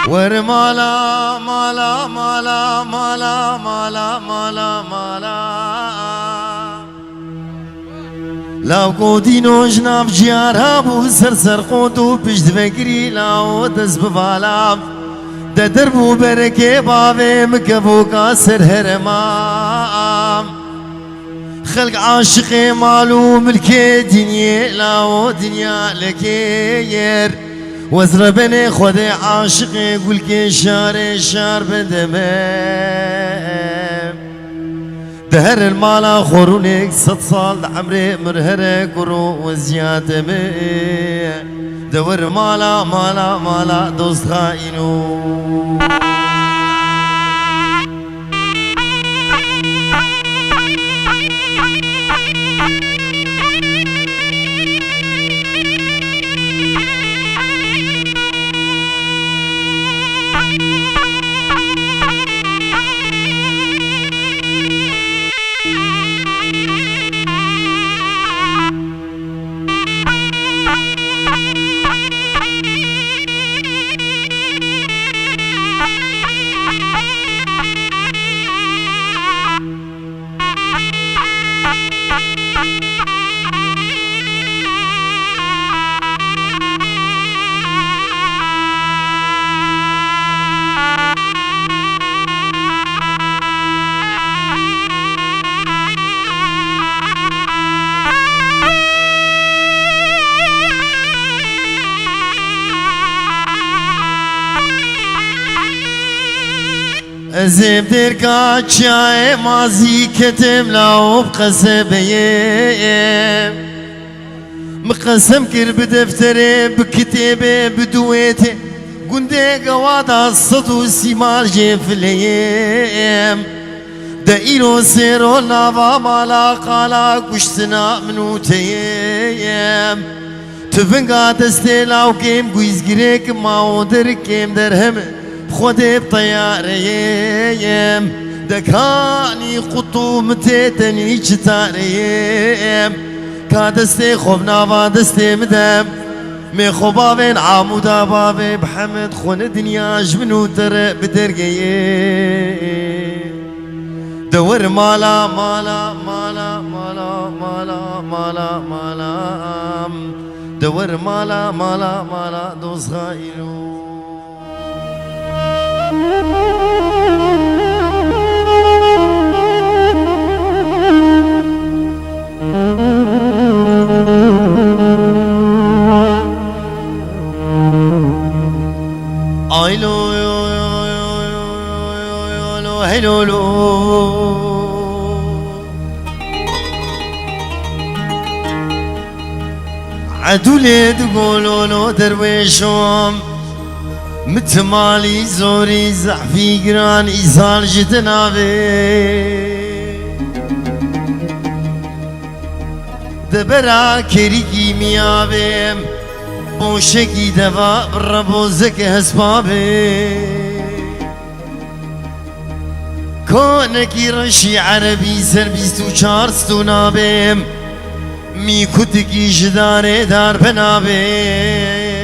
ور مالا مالا مالا مالا مالا مالا مالا لاو قودينو جناب جيارها بو سر قودو بجد فكري لاو دز ببالا ده دربو بركي بابي مكبو كاسر هرمام خلق عاشقي مالو ملكي دنيا لاو دنيا لكير وزر بني خودي عاشقي قول كي شار بدمام دهر المالا خورونك 6 صال عمري مرهرك ورو وزيادة بي دور مالا مالا مالا دوست خاينو زيب دركا چاي مازي كتم لاو بقسبيه مقسم كر بدفتري بكتابي بدويتي قندي قوادا الصدو سيمال جيفليم دايلو سيرو لافا مالا قالا كشتنا منوتيم تفنقا دستي لاو كيم قويز قريك ماو دركيم درهم خودي بطياريم دكاني قطو متيتني جتاريم كادستي خوبنا فادستي مدام مي خوبابين عمودا بابي بحمد خون دنيا جبنو در بدرقيه دور مالا مالا مالا مالا مالا مالا مالا دور مالا مالا مالا دوز خاينو ايلو هلولو عدولي تقولولو درويشوم متمالي زوري زحفي قران إيزال جتنابي دبرا كريكي ميابي بوشكي دفا بربوزك هسبابي كونكي رشي عربي سربيستو چارستو نابي مي كتكي جداري دار بنابي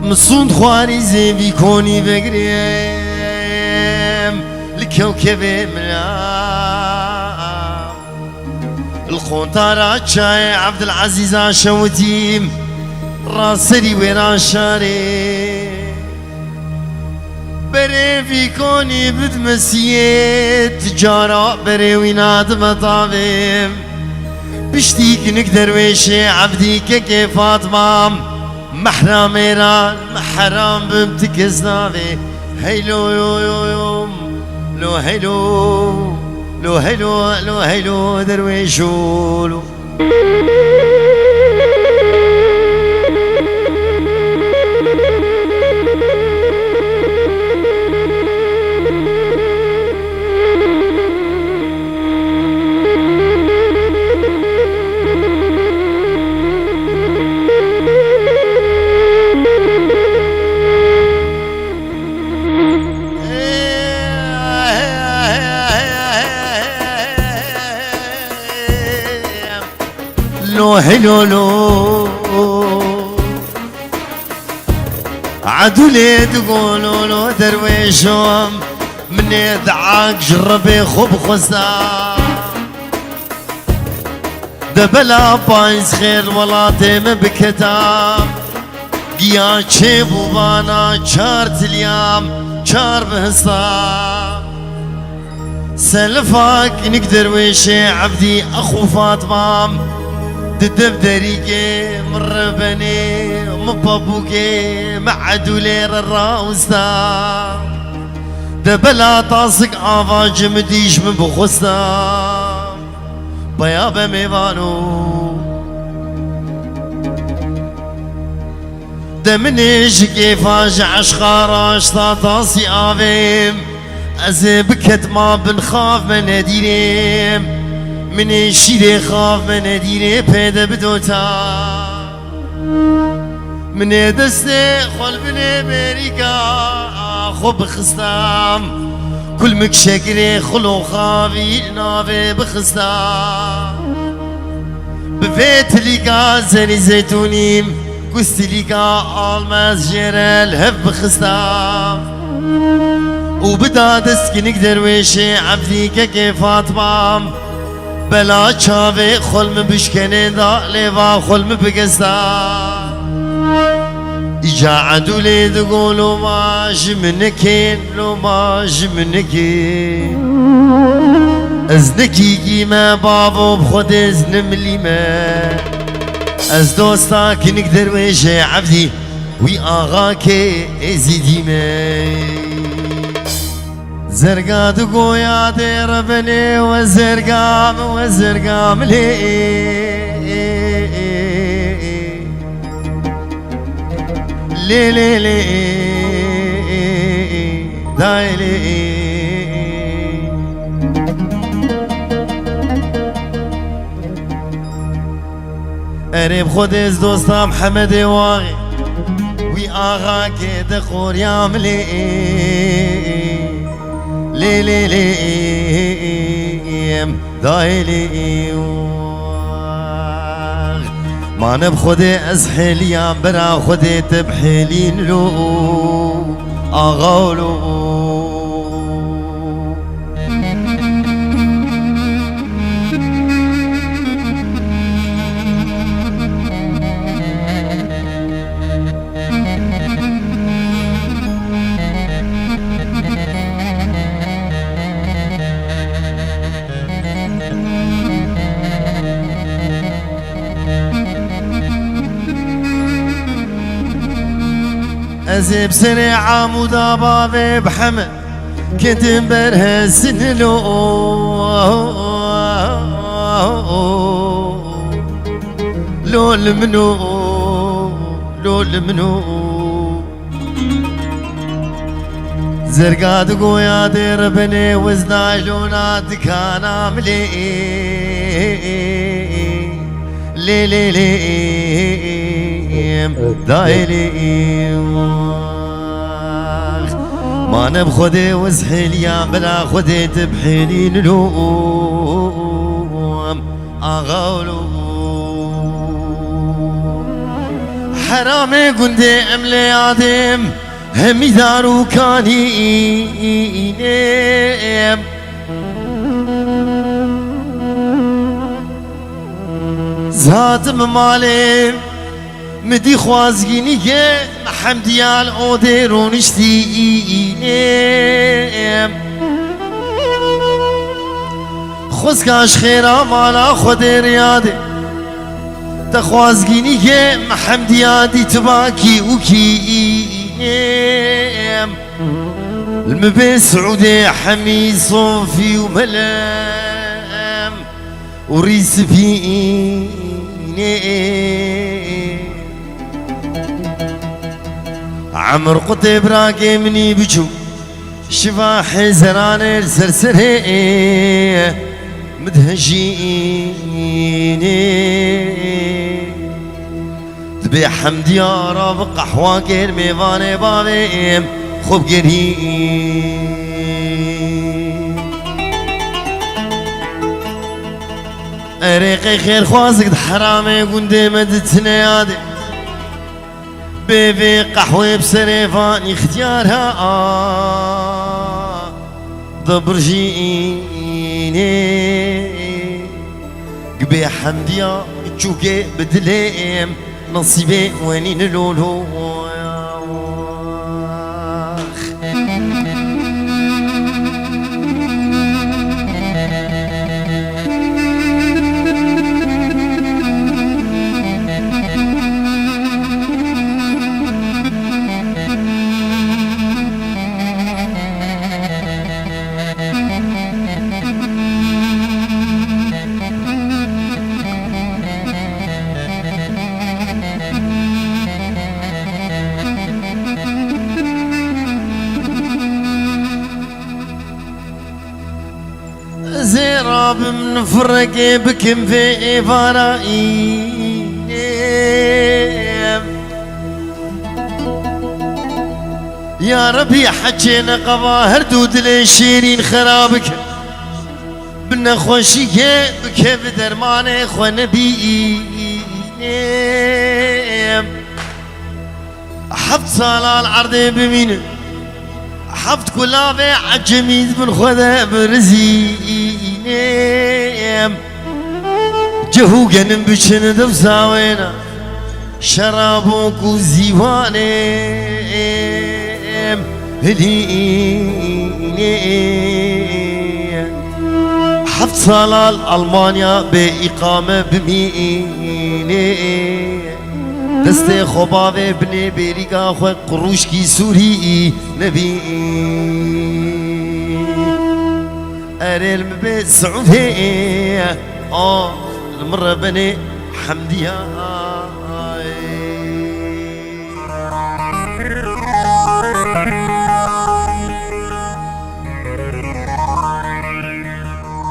مصون خواري زيبي كوني بقريم الكوكب ملام الخونتارة شاي عبد العزيز عشوتيم راسري ويران شاري بري في كوني بدمسيت تجارة بري ويناد مطابم بشتيك نقدر ويشي عبدي كيف فاطمة محرم ايران محرم بمتكز نافي هيلو يو يو يوم لو هيلو لو هيلو لو هيلو درويشولو لو هلولو عدولي تقولوا له درويشهم من يدعاك جربي خب خسام دبلا بايز خير ولاتي بكتام قيا تشيب وبانا چار تليام چار بهصام سلفاك انك درويشي عبدي اخو فاطمام ددب دريقي مربني مبابوكي معدولير الراوستا دبلا طاسق عافاج مديش من بخستا بيابا ميوانو دمنيش كيفاش عشخاراش طاسي آفيم أزي بكت ما بنخاف من نديريم من الشيري خاف من نديري بيدا بدوتا من دستي خل بني امريكا خو بخستام كل مكشكري خلو خافي نافي بخستام بفيت ليكا زني زيتونيم كست ليكا الماس جيرال هف بخستام وبدا دسكي نقدر ويشي عبدي كيف فاطمام بلا چاوه خلم بشکنه دا لیوا خلم بگستا ایجا عدولی دگو لو ما جمنکین لو ما جمنکین از نکی ما بابو بخود از نملیمه از دوستا کنک درویشه عبدی وی آغا که ازیدیمه زرقا دقويا دير بني وزرقام لي لي لي لي داي لي قريب خود از دوستا محمد واغي وي آغا كده خوريام لي لي لي لي دايلي ما نبخدي ازحليا برا خدي تبحلين لو اغولو ازي بسريعة مدابة بحمل كنت مبرها سنلو لو المنو لو المنو زرقات قويا دير بني وزنا لونات كان عملي لي لي لي دايلي ما نبخدي وزحليا بلا خدي تبحيلي نلوم اغاولو حرامي قندي املي عدم همي دارو كاني نيم زاد ممالي مدي خوازگینی که حمدیال اوده رونشتی اینم خوزگاش خیرا مالا خود ریاده تخوازگینی که حمدیادی تباکی وکی اینم المبي سعودي حمي صوفي وملام وريس فيني عمر قطب راقي مني بجو شفاح زران السرسري مدهجيني تبي حمد يا رب قحوة كير ميفاني بابيم خوب جري أريقي خير خوازك حرامي قندي مدتنا يادي بيبي قحوة بسريفان اختيارها ضبرجيني قبي حمديا تشوكي بدليم نصيبي وينين لولو زراب من فرق بكم في فرائي يا ربي حجينا قباهر دود للشيرين خرابك بنا خوشيك بك بدرمان خو نبي حفظ صلاة العرض بمين حفظ كلابي عجميز من خذا برزينيم جهو جنم بشن دفزاوينا شرابوك وزيوانيم هلينيم حفظ صلاة ألمانيا بإقامة بمينيم دسته خوباوه بني بيريقا خو قروش کی سوري نبي اريل مبيت سعودي المرة بني حمدية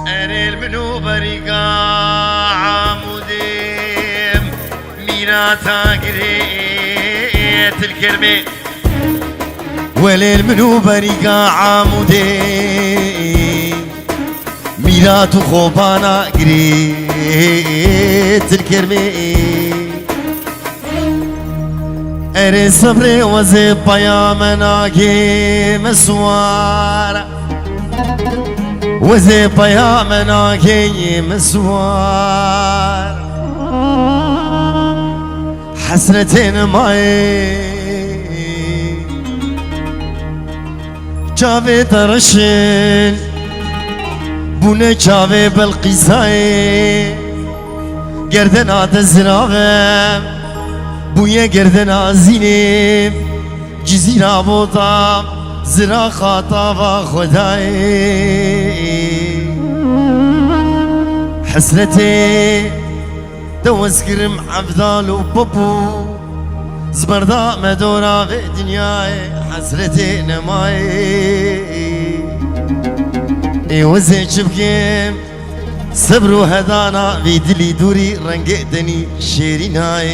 اريل منو بريقا عمودي ميراتا قريت الكرمة وليل منو بريقا عمودي ميرات خوبانا قريت الكرمة اري صبري وزي بيامنا كي مسوار وزي بيامنا كي مسوار حسرتين معي جاوي ترشن بونه جاوي بالقيساي گردنا تزراغم بويا گردنا زينم جزيرة بوطام زرا خاطابا خداي حسرتي دوزكرم عبدال وبابو زبردا مدورا في دنياي حسرتي نماي وزي شبكيم صبرو هدانا في دلي دوري رنقدني شيريناي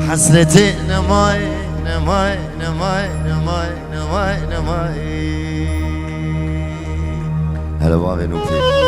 حسرتي نماي نماي نماي نماي نماي نماي هلا بابي نوكي